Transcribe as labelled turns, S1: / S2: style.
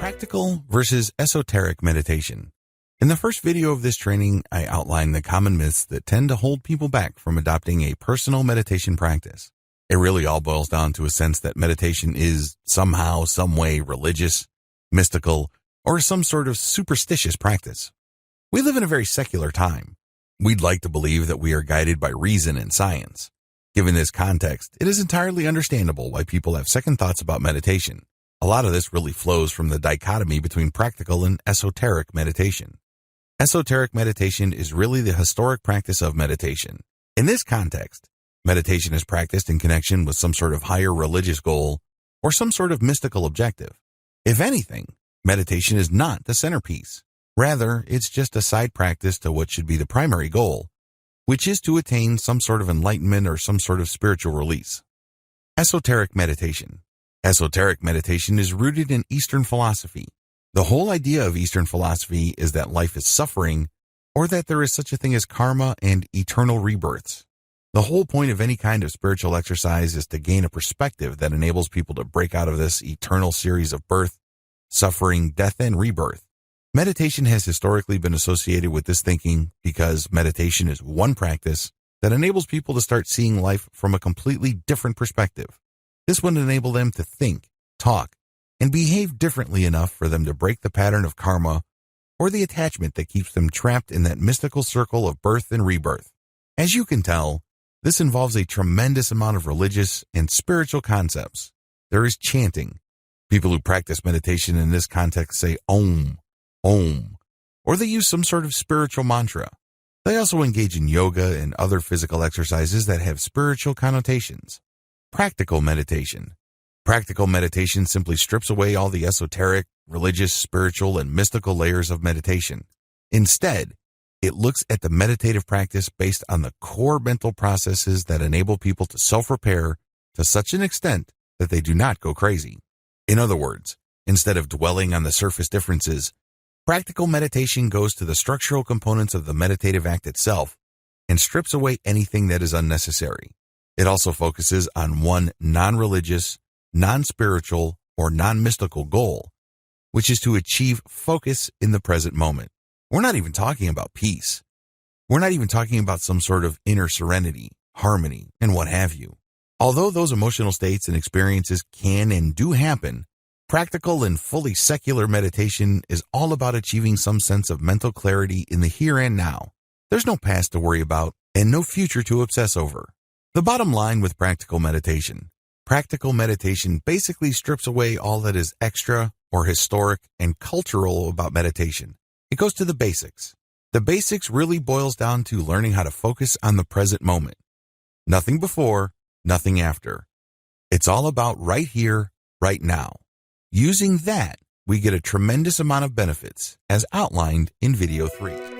S1: Practical versus esoteric meditation. In the first video of this training, I outlined the common myths that tend to hold people back from adopting a personal meditation practice. It really all boils down to a sense that meditation is somehow, some way religious, mystical, or some sort of superstitious practice. We live in a very secular time. We'd like to believe that we are guided by reason and science. Given this context, it is entirely understandable why people have second thoughts about meditation. A lot of this really flows from the dichotomy between practical and esoteric meditation. Esoteric meditation is really the historic practice of meditation. In this context, meditation is practiced in connection with some sort of higher religious goal or some sort of mystical objective. If anything, meditation is not the centerpiece. Rather, it's just a side practice to what should be the primary goal, which is to attain some sort of enlightenment or some sort of spiritual release. Esoteric meditation. Esoteric meditation is rooted in Eastern philosophy. The whole idea of Eastern philosophy is that life is suffering, or that there is such a thing as karma and eternal rebirths. The whole point of any kind of spiritual exercise is to gain a perspective that enables people to break out of this eternal series of birth, suffering, death, and rebirth. Meditation has historically been associated with this thinking because meditation is one practice that enables people to start seeing life from a completely different perspective. This would enable them to think, talk, and behave differently enough for them to break the pattern of karma or the attachment that keeps them trapped in that mystical circle of birth and rebirth. As you can tell, this involves a tremendous amount of religious and spiritual concepts. There is chanting. People who practice meditation in this context say Om, Om, or they use some sort of spiritual mantra. They also engage in yoga and other physical exercises that have spiritual connotations. Practical meditation. Practical meditation simply strips away all the esoteric, religious, spiritual, and mystical layers of meditation. Instead, it looks at the meditative practice based on the core mental processes that enable people to self-repair to such an extent that they do not go crazy. In other words, instead of dwelling on the surface differences, practical meditation goes to the structural components of the meditative act itself and strips away anything that is unnecessary. It also focuses on one non-religious, non-spiritual, or non-mystical goal, which is to achieve focus in the present moment. We're not even talking about peace. We're not even talking about some sort of inner serenity, harmony, and what have you. Although those emotional states and experiences can and do happen, practical and fully secular meditation is all about achieving some sense of mental clarity in the here and now. There's no past to worry about and no future to obsess over. The bottom line with practical meditation basically strips away all that is extra or historic and cultural about meditation. It goes to the basics. The basics really boils down to learning how to focus on the present moment. Nothing before, nothing after. It's all about right here, right now. Using that, we get a tremendous amount of benefits, as outlined in video 3.